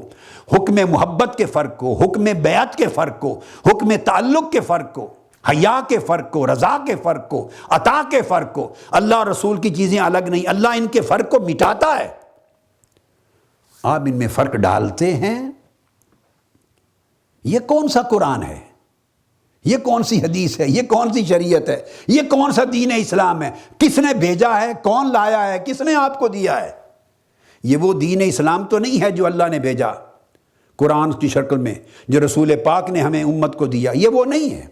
حکم محبت کے فرق کو، حکم بیعت کے فرق کو، حکم تعلق کے فرق کو، حیا کے فرق کو، رضا کے فرق کو، عطا کے فرق کو، اللہ اور رسول کی چیزیں الگ نہیں، اللہ ان کے فرق کو مٹاتا ہے، آپ ان میں فرق ڈالتے ہیں۔ یہ کون سا قرآن ہے؟ یہ کون سی حدیث ہے؟ یہ کون سی شریعت ہے؟ یہ کون سا دین اسلام ہے؟ کس نے بھیجا ہے؟ کون لایا ہے؟ کس نے آپ کو دیا ہے؟ یہ وہ دین اسلام تو نہیں ہے جو اللہ نے بھیجا قرآن کی شکل میں، جو رسول پاک نے ہمیں امت کو دیا، یہ وہ نہیں ہے۔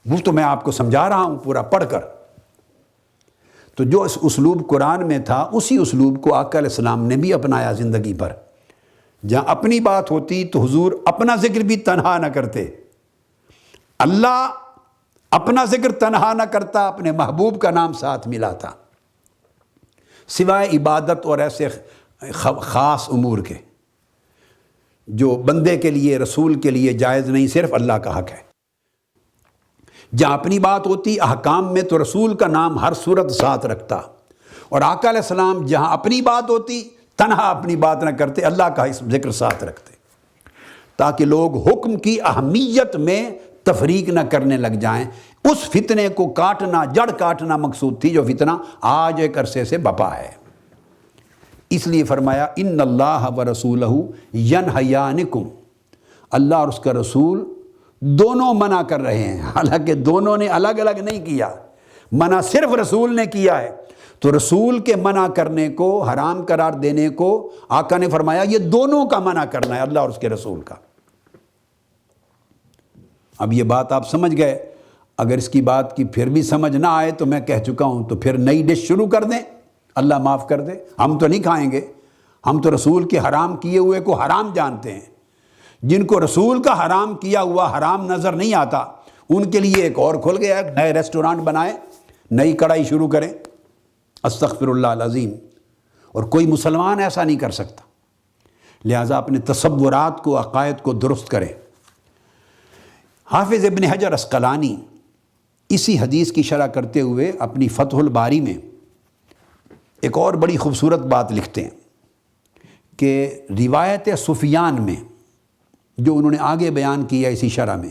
وہ تو میں آپ کو سمجھا رہا ہوں پورا پڑھ کر۔ تو جو اس اسلوب قرآن میں تھا اسی اسلوب کو آقا علیہ السلام نے بھی اپنایا زندگی پر۔ جہاں اپنی بات ہوتی تو حضور اپنا ذکر بھی تنہا نہ کرتے، اللہ اپنا ذکر تنہا نہ کرتا، اپنے محبوب کا نام ساتھ ملاتا، سوائے عبادت اور ایسے خاص امور کے جو بندے کے لیے، رسول کے لیے جائز نہیں، صرف اللہ کا حق ہے۔ جہاں اپنی بات ہوتی احکام میں تو رسول کا نام ہر صورت ساتھ رکھتا، اور آقا علیہ السلام جہاں اپنی بات ہوتی تنہا اپنی بات نہ کرتے، اللہ کا ذکر ساتھ رکھتے، تاکہ لوگ حکم کی اہمیت میں تفریق نہ کرنے لگ جائیں۔ اس فتنے کو کاٹنا، جڑ کاٹنا مقصود تھی، جو فتنہ آج ایک عرصے سے بپا ہے۔ اس لیے فرمایا ان اللہ ورسولہ ینہیانکم، اللہ اور اس کا رسول دونوں منع کر رہے ہیں، حالانکہ دونوں نے الگ الگ نہیں کیا، منع صرف رسول نے کیا ہے۔ تو رسول کے منع کرنے کو، حرام قرار دینے کو آقا نے فرمایا یہ دونوں کا منع کرنا ہے، اللہ اور اس کے رسول کا۔ اب یہ بات آپ سمجھ گئے۔ اگر اس کی بات کی پھر بھی سمجھ نہ آئے تو میں کہہ چکا ہوں، تو پھر نئی ڈش شروع کر دیں، اللہ معاف کر دے، ہم تو نہیں کھائیں گے، ہم تو رسول کے حرام کیے ہوئے کو حرام جانتے ہیں۔ جن کو رسول کا حرام کیا ہوا حرام نظر نہیں آتا، ان کے لیے ایک اور کھل گیا، نئے ریسٹورانٹ بنائیں، نئی کڑھائی شروع کریں، استغفر اللہ العظیم۔ اور کوئی مسلمان ایسا نہیں کر سکتا، لہٰذا اپنے تصورات کو، عقائد کو درست کریں۔ حافظ ابن حجر عسقلانی اسی حدیث کی شرح کرتے ہوئے اپنی فتح الباری میں ایک اور بڑی خوبصورت بات لکھتے ہیں کہ روایت سفیان میں جو انہوں نے آگے بیان کیا اسی شرح میں،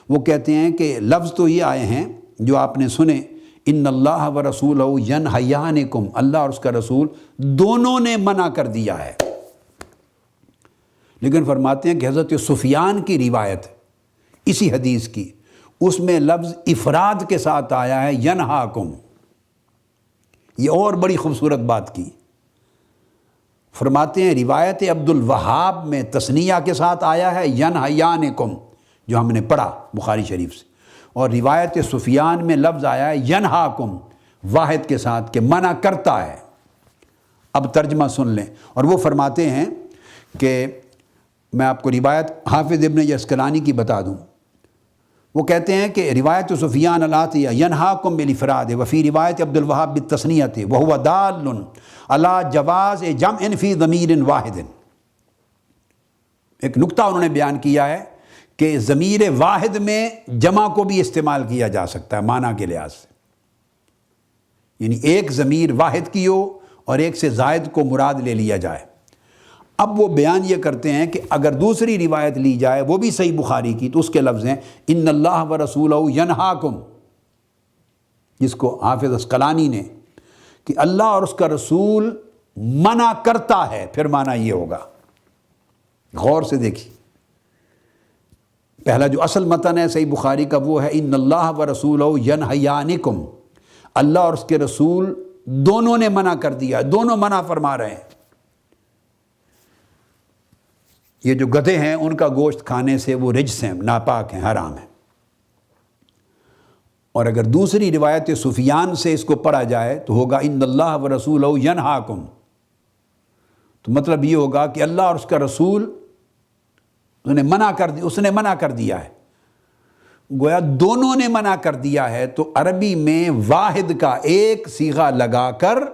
وہ کہتے ہیں کہ لفظ تو یہ آئے ہیں جو آپ نے سنے، ان اللہ و رسولہ ینہیانکم، اللہ اور اس کا رسول دونوں نے منع کر دیا ہے، لیکن فرماتے ہیں کہ حضرت سفیان کی روایت اسی حدیث کی، اس میں لفظ افراد کے ساتھ آیا ہے ینہاکم۔ یہ اور بڑی خوبصورت بات کی، فرماتے ہیں روایت عبد الوہاب میں تثنیہ کے ساتھ آیا ہے ینہیانکم، جو ہم نے پڑھا بخاری شریف سے، اور روایت سفیان میں لفظ آیا ہے ینہاکم، واحد کے ساتھ، کہ منع کرتا ہے۔ اب ترجمہ سن لیں، اور وہ فرماتے ہیں کہ میں آپ کو روایت حافظ ابن عسقلانی کی بتا دوں، وہ کہتے ہیں کہ روایت سفیان العطیہ ینہاکم بالافراد وفی روایت عبد الوہاب بالتثنیۃ وہو دال علی جواز جمع فی ضمیر واحد۔ ایک نکتہ انہوں نے بیان کیا ہے کہ ضمیر واحد میں جمع کو بھی استعمال کیا جا سکتا ہے معنی کے لحاظ سے، یعنی ایک ضمیر واحد کی ہو اور ایک سے زائد کو مراد لے لیا جائے۔ اب وہ بیان یہ کرتے ہیں کہ اگر دوسری روایت لی جائے وہ بھی صحیح بخاری کی، تو اس کے لفظ ہیں ان اللہ و رسولہ ینہاکم، جس کو حافظ عسقلانی نے کہ اللہ اور اس کا رسول منع کرتا ہے، پھر معنی یہ ہوگا۔ غور سے دیکھیے، پہلا جو اصل متن ہے صحیح بخاری کا وہ ہے ان اللہ و رسولہ ینہیانکم، اللہ اور اس کے رسول دونوں نے منع کر دیا، دونوں منع فرما رہے ہیں۔ یہ جو گدھے ہیں ان کا گوشت کھانے سے وہ رجس ہیں، ناپاک ہیں، حرام ہیں۔ اور اگر دوسری روایت سفیان سے اس کو پڑھا جائے تو ہوگا ان اللہ و رسولہ ینہاکم، تو مطلب یہ ہوگا کہ اللہ اور اس کا رسول اس نے منع کر دیا ہے، گویا دونوں نے منع کر دیا ہے، تو عربی میں واحد کا ایک صیغہ لگا کر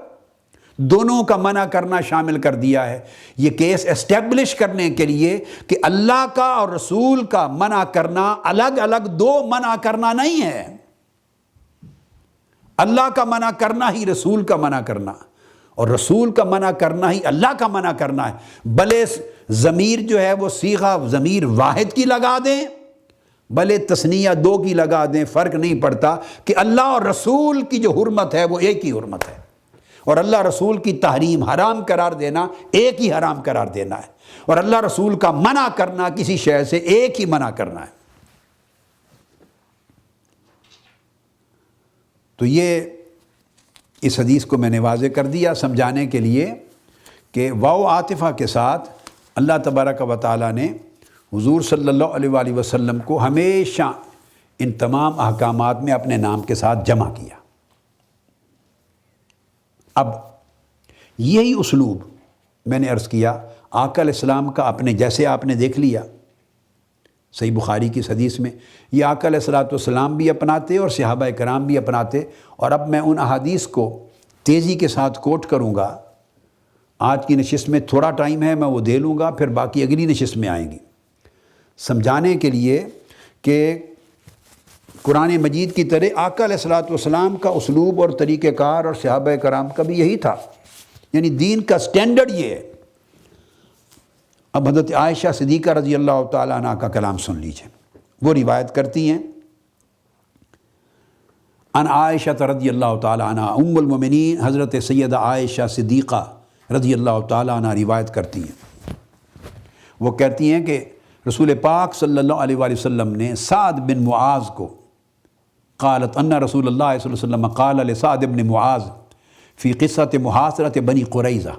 دونوں کا منع کرنا شامل کر دیا ہے۔ یہ کیس اسٹیبلش کرنے کے لیے کہ اللہ کا اور رسول کا منع کرنا الگ الگ دو منع کرنا نہیں ہے، اللہ کا منع کرنا ہی رسول کا منع کرنا، اور رسول کا منع کرنا ہی اللہ کا منع کرنا ہے۔ بھلے ضمیر جو ہے وہ صیغہ ضمیر واحد کی لگا دیں، بھلے تثنیہ دو کی لگا دیں، فرق نہیں پڑتا کہ اللہ اور رسول کی جو حرمت ہے وہ ایک ہی حرمت ہے، اور اللہ رسول کی تحریم حرام قرار دینا ایک ہی حرام قرار دینا ہے، اور اللہ رسول کا منع کرنا کسی شے سے ایک ہی منع کرنا ہے۔ تو یہ اس حدیث کو میں نے واضح کر دیا سمجھانے کے لیے کہ واو عاطفہ کے ساتھ اللہ تبارک و تعالیٰ نے حضور صلی اللہ علیہ وآلہ وسلم کو ہمیشہ ان تمام احکامات میں اپنے نام کے ساتھ جمع کیا۔ اب یہی اسلوب میں نے عرض کیا آقا علیہ السلام کا، اپنے جیسے آپ نے دیکھ لیا صحیح بخاری کی اس حدیث میں، یہ آقا علیہ السلام بھی اپناتے اور صحابہ کرام بھی اپناتے، اور اب میں ان احادیث کو تیزی کے ساتھ کوٹ کروں گا۔ آج کی نشست میں تھوڑا ٹائم ہے، میں وہ دے لوں گا، پھر باقی اگلی نشست میں آئیں گی، سمجھانے کے لیے کہ قرآن مجید کی طرح آقا علیہ السلام کا اسلوب اور طریقہ کار اور صحابہ کرام کا بھی یہی تھا، یعنی دین کا سٹینڈرڈ یہ ہے۔ اب حضرت عائشہ صدیقہ رضی اللہ تعالیٰ عنہ کا کلام سن لیجئے، وہ روایت کرتی ہیں ان عائشہ رضی اللہ تعالیٰ عنہ، ام المومنین حضرت سیدہ عائشہ صدیقہ رضی اللہ تعالیٰ عنہ روایت کرتی ہیں۔ وہ کہتی ہیں کہ رسول پاک صلی اللہ علیہ وآلہ وسلم نے سعد بن معاذ کو، قالت ان رسول اللہ صلی اللہ علیہ وسلم قال لسعد بن معاذ فی قصۃ محاصرۃ بنی قریظہ،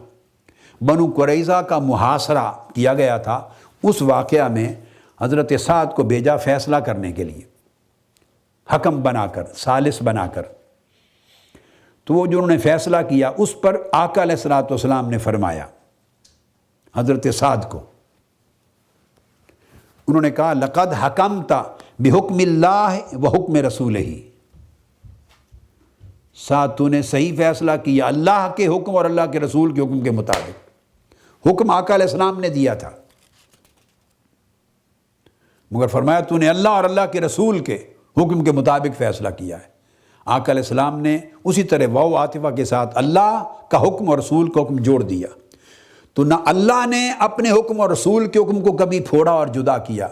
بنو قریظہ کا محاصرہ کیا گیا تھا، اس واقعہ میں حضرت سعد کو بھیجا فیصلہ کرنے کے لیے۔ حکم بنا کر، ثالث بنا کر۔ تو وہ جو انہوں نے فیصلہ کیا اس پر آقا علیہ الصلوۃ والسلام نے فرمایا حضرت سعد کو، انہوں نے کہا لقد حکمت بحکم اللہ و حکم رسولہ، سعد تو نے صحیح فیصلہ کیا اللہ کے حکم اور اللہ کے رسول کے حکم کے مطابق۔ حکم آقا علیہ السلام نے دیا تھا، مگر فرمایا تو نے اللہ اور اللہ کے رسول کے حکم کے مطابق فیصلہ کیا ہے۔ آقا علیہ السلام نے اسی طرح واو عاطفہ کے ساتھ اللہ کا حکم اور رسول کا حکم جوڑ دیا۔ تو نہ اللہ نے اپنے حکم اور رسول کے حکم کو کبھی پھوڑا اور جدا کیا،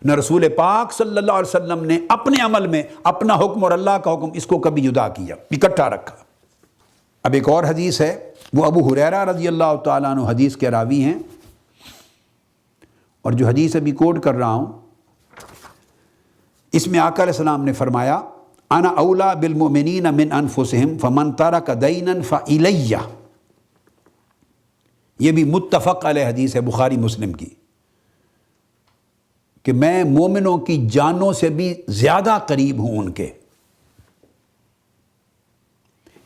نہ رسول پاک صلی اللہ علیہ وسلم نے اپنے عمل میں اپنا حکم اور اللہ کا حکم اس کو کبھی جدا کیا، اکٹھا رکھا۔ اب ایک اور حدیث ہے، وہ ابو ہریرہ رضی اللہ تعالیٰ عنہ حدیث کے راوی ہیں، اور جو حدیث ابھی کوٹ کر رہا ہوں اس میں آقا علیہ السلام نے فرمایا انا اولا بالمؤمنین من انفسہم فمن ترک دینا فالیہ۔ یہ بھی متفق علیہ حدیث ہے بخاری مسلم کی، کہ میں مومنوں کی جانوں سے بھی زیادہ قریب ہوں ان کے۔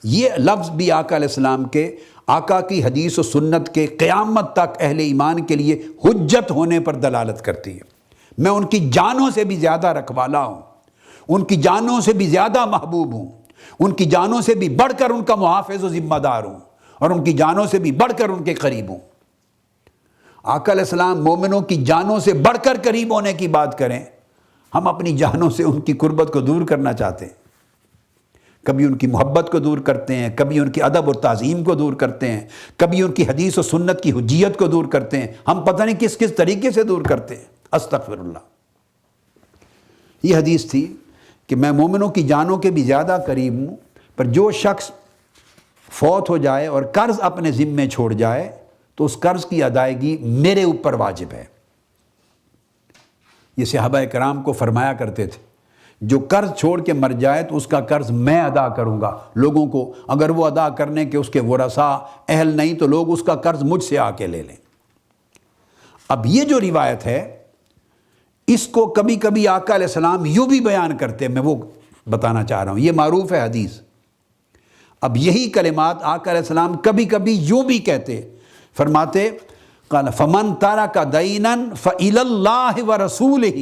یہ لفظ بھی آقا علیہ السلام کے، آقا کی حدیث و سنت کے قیامت تک اہل ایمان کے لیے حجت ہونے پر دلالت کرتی ہے۔ میں ان کی جانوں سے بھی زیادہ رکھوالا ہوں، ان کی جانوں سے بھی زیادہ محبوب ہوں، ان کی جانوں سے بھی بڑھ کر ان کا محافظ و ذمہ دار ہوں، اور ان کی جانوں سے بھی بڑھ کر ان کے قریب ہوں۔ آقا علیہ السلام مومنوں کی جانوں سے بڑھ کر قریب ہونے کی بات کریں، ہم اپنی جانوں سے ان کی قربت کو دور کرنا چاہتے ہیں، کبھی ان کی محبت کو دور کرتے ہیں، کبھی ان کی ادب اور تعظیم کو دور کرتے ہیں، کبھی ان کی حدیث و سنت کی حجیت کو دور کرتے ہیں، ہم پتہ نہیں کس کس طریقے سے دور کرتے ہیں، استغفر اللہ۔ یہ حدیث تھی کہ میں مومنوں کی جانوں کے بھی زیادہ قریب ہوں، پر جو شخص فوت ہو جائے اور قرض اپنے ذمے چھوڑ جائے تو اس قرض کی ادائیگی میرے اوپر واجب ہے۔ یہ صحابہ کرام کو فرمایا کرتے تھے، جو قرض چھوڑ کے مر جائے تو اس کا قرض میں ادا کروں گا لوگوں کو، اگر وہ ادا کرنے کے اس کے ورثاء اہل نہیں تو لوگ اس کا قرض مجھ سے آ کے لے لیں۔ اب یہ جو روایت ہے اس کو کبھی کبھی آقا علیہ السلام یوں بھی بیان کرتے ہیں، میں وہ بتانا چاہ رہا ہوں، یہ معروف ہے حدیث۔ اب یہی کلمات آقا علیہ السلام کبھی کبھی یوں بھی کہتے، فرماتے قال فمن ترک دینا فإلی اللہ ورسولہ۔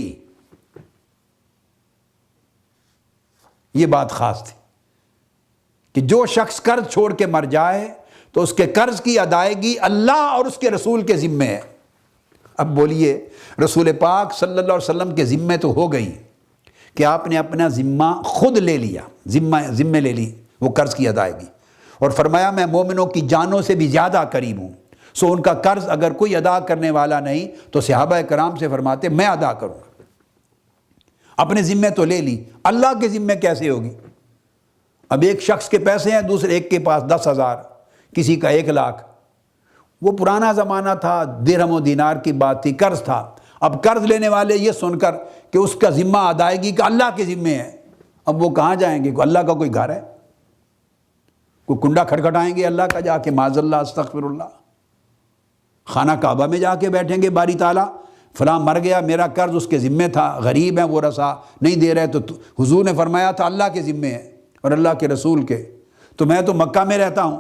یہ بات خاص تھی کہ جو شخص قرض چھوڑ کے مر جائے تو اس کے قرض کی ادائیگی اللہ اور اس کے رسول کے ذمے ہے۔ اب بولیے رسول پاک صلی اللہ علیہ وسلم کے ذمے تو ہو گئی کہ آپ نے اپنا ذمہ خود لے لیا، ذمے لے لی وہ قرض کی ادائیگی، اور فرمایا میں مومنوں کی جانوں سے بھی زیادہ قریب ہوں، سو ان کا قرض اگر کوئی ادا کرنے والا نہیں تو صحابہ کرام سے فرماتے میں ادا کروں گا۔ اپنے ذمے تو لے لی، اللہ کے ذمے کیسے ہوگی؟ اب ایک شخص کے پیسے ہیں، دوسرے ایک کے پاس 10,000، کسی کا 1,00,000، وہ پرانا زمانہ تھا، درہم و دینار کی بات تھی، قرض تھا۔ اب قرض لینے والے یہ سن کر کہ اس کا ذمہ ادائیگی کا اللہ کے ذمے ہے، اب وہ کہاں جائیں گے؟ اللہ کا کوئی گھر ہے؟ کوئی کنڈا کھٹکھٹائیں گے اللہ کا جا کے؟ معاذ اللہ، استغفر اللہ۔ خانہ کعبہ میں جا کے بیٹھیں گے باری تعالیٰ فلاں مر گیا، میرا قرض اس کے ذمے تھا، غریب ہیں وہ رسا نہیں دے رہے، تو حضور نے فرمایا تھا اللہ کے ذمے ہے اور اللہ کے رسول کے، تو میں تو مکہ میں رہتا ہوں،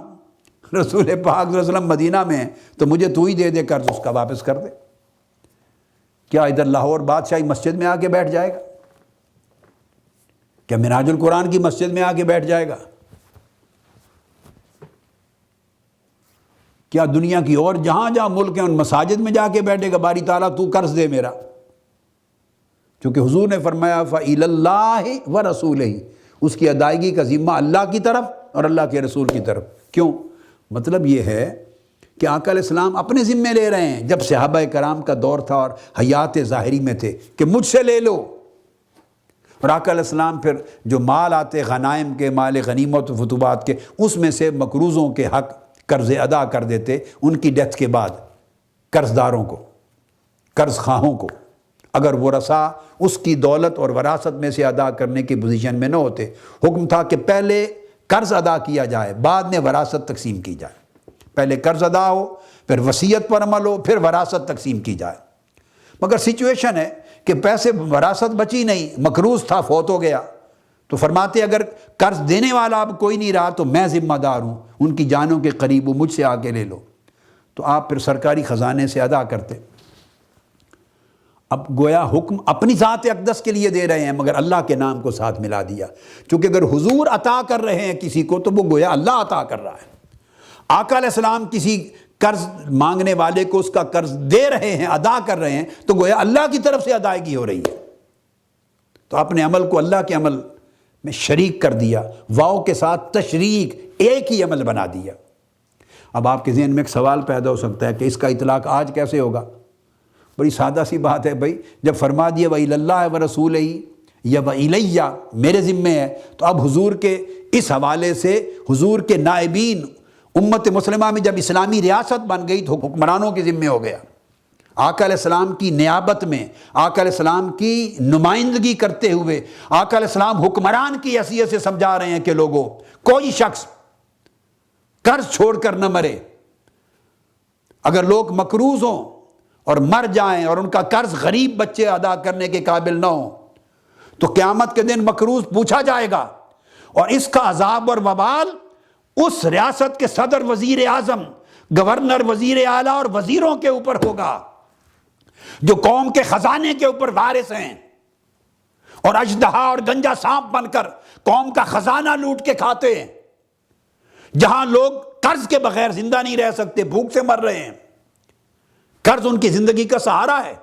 رسول پاک صلی اللہ علیہ وسلم مدینہ میں ہیں، تو مجھے تو ہی دے دے قرض، اس کا واپس کر دے۔ کیا ادھر لاہور بادشاہی مسجد میں آ کے بیٹھ جائے گا؟ کیا منہاج القرآن کی مسجد میں آ کے بیٹھ جائے گا؟ کیا دنیا کی اور جہاں جہاں ملک ہیں ان مساجد میں جا کے بیٹھے گا باری تعالیٰ تو قرض دے میرا؟ کیونکہ حضور نے فرمایا فإلی اللہ ورسولہ، اس کی ادائیگی کا ذمہ اللہ کی طرف اور اللہ کے رسول کی طرف۔ کیوں؟ مطلب یہ ہے کہ آقا علیہ السلام اپنے ذمے لے رہے ہیں، جب صحابہ کرام کا دور تھا اور حیات ظاہری میں تھے کہ مجھ سے لے لو، اور آقا علیہ السلام پھر جو مال آتے غنائم کے، مال غنیمت و فتوحات کے، اس میں سے مقروضوں کے حق قرض ادا کر دیتے ان کی ڈیتھ کے بعد، قرض داروں کو، قرض خواہوں کو، اگر ورثاء اس کی دولت اور وراثت میں سے ادا کرنے کی پوزیشن میں نہ ہوتے۔ حکم تھا کہ پہلے قرض ادا کیا جائے، بعد میں وراثت تقسیم کی جائے، پہلے قرض ادا ہو، پھر وصیت پر عمل ہو، پھر وراثت تقسیم کی جائے۔ مگر سچویشن ہے کہ پیسے، وراثت بچی نہیں، مقروض تھا، فوت ہو گیا، تو فرماتے اگر قرض دینے والا اب کوئی نہیں رہا تو میں ذمہ دار ہوں، ان کی جانوں کے قریب وہ مجھ سے آ کے لے لو۔ تو آپ پھر سرکاری خزانے سے ادا کرتے۔ اب گویا حکم اپنی ذات اقدس کے لیے دے رہے ہیں مگر اللہ کے نام کو ساتھ ملا دیا، چونکہ اگر حضور عطا کر رہے ہیں کسی کو تو وہ گویا اللہ عطا کر رہا ہے۔ آقا علیہ السلام کسی قرض مانگنے والے کو اس کا قرض دے رہے ہیں، ادا کر رہے ہیں، تو گویا اللہ کی طرف سے ادائیگی ہو رہی ہے۔ تو اپنے عمل کو اللہ کے عمل میں شریک کر دیا، واو کے ساتھ تشریک، ایک ہی عمل بنا دیا۔ اب آپ کے ذہن میں ایک سوال پیدا ہو سکتا ہے کہ اس کا اطلاق آج کیسے ہوگا؟ بڑی سادہ سی بات ہے بھائی، جب فرما دیا وَإِلَى اللَّهِ وَرَسُولِهِ یا وَإِلَيَّ میرے ذمے ہے، تو اب حضور کے اس حوالے سے حضور کے نائبین امت مسلمہ میں جب اسلامی ریاست بن گئی تو حکمرانوں کے ذمے ہو گیا۔ آقا علیہ السلام کی نیابت میں، آقا علیہ السلام کی نمائندگی کرتے ہوئے آقا علیہ السلام حکمران کی حیثیت سے سمجھا رہے ہیں کہ لوگوں، کوئی شخص قرض چھوڑ کر نہ مرے۔ اگر لوگ مقروض ہوں اور مر جائیں اور ان کا قرض غریب بچے ادا کرنے کے قابل نہ ہوں تو قیامت کے دن مقروض پوچھا جائے گا، اور اس کا عذاب اور وبال اس ریاست کے صدر، وزیر اعظم، گورنر، وزیر اعلیٰ اور وزیروں کے اوپر ہوگا جو قوم کے خزانے کے اوپر وارث ہیں اور اژدہا اور گنجا سانپ بن کر قوم کا خزانہ لوٹ کے کھاتے ہیں۔ جہاں لوگ قرض کے بغیر زندہ نہیں رہ سکتے، بھوک سے مر رہے ہیں، قرض ان کی زندگی کا سہارا ہے،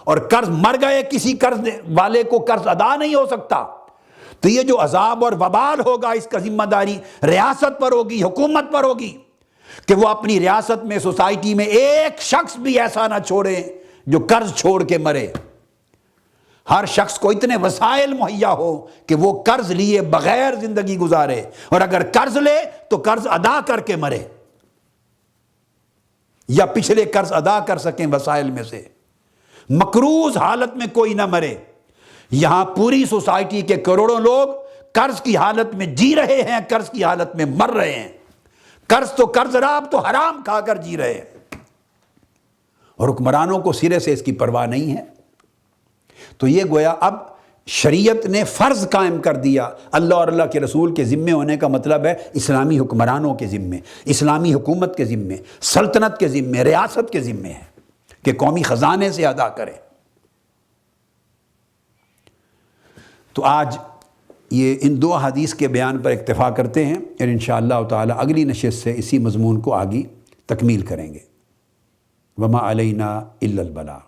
اور قرض مر گئے، کسی قرض والے کو قرض ادا نہیں ہو سکتا، تو یہ جو عذاب اور وبال ہوگا اس کا ذمہ داری ریاست پر ہوگی، حکومت پر ہوگی کہ وہ اپنی ریاست میں، سوسائٹی میں ایک شخص بھی ایسا نہ چھوڑے جو قرض چھوڑ کے مرے۔ ہر شخص کو اتنے وسائل مہیا ہو کہ وہ قرض لیے بغیر زندگی گزارے، اور اگر قرض لے تو قرض ادا کر کے مرے، یا پچھلے قرض ادا کر سکیں وسائل میں سے۔ مقروض حالت میں کوئی نہ مرے۔ یہاں پوری سوسائٹی کے کروڑوں لوگ قرض کی حالت میں جی رہے ہیں، قرض کی حالت میں مر رہے ہیں۔ قرض تو قرض رہا، اب تو حرام کھا کر جی رہے ہیں، اور حکمرانوں کو سرے سے اس کی پرواہ نہیں ہے۔ تو یہ گویا اب شریعت نے فرض قائم کر دیا۔ اللہ اور اللہ کے رسول کے ذمے ہونے کا مطلب ہے اسلامی حکمرانوں کے ذمے، اسلامی حکومت کے ذمے، سلطنت کے ذمے، ریاست کے ذمے ہے کہ قومی خزانے سے ادا کرے۔ تو آج یہ ان دو حدیث کے بیان پر اکتفا کرتے ہیں، اور انشاءاللہ تعالی اگلی نشست سے اسی مضمون کو آگے تکمیل کریں گے۔ وما علینا الا البلاغ۔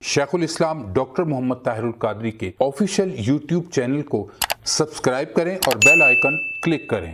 شیخ الاسلام ڈاکٹر محمد طاہر القادری کے آفیشیل یوٹیوب چینل کو سبسکرائب کریں اور بیل آئیکن کلک کریں۔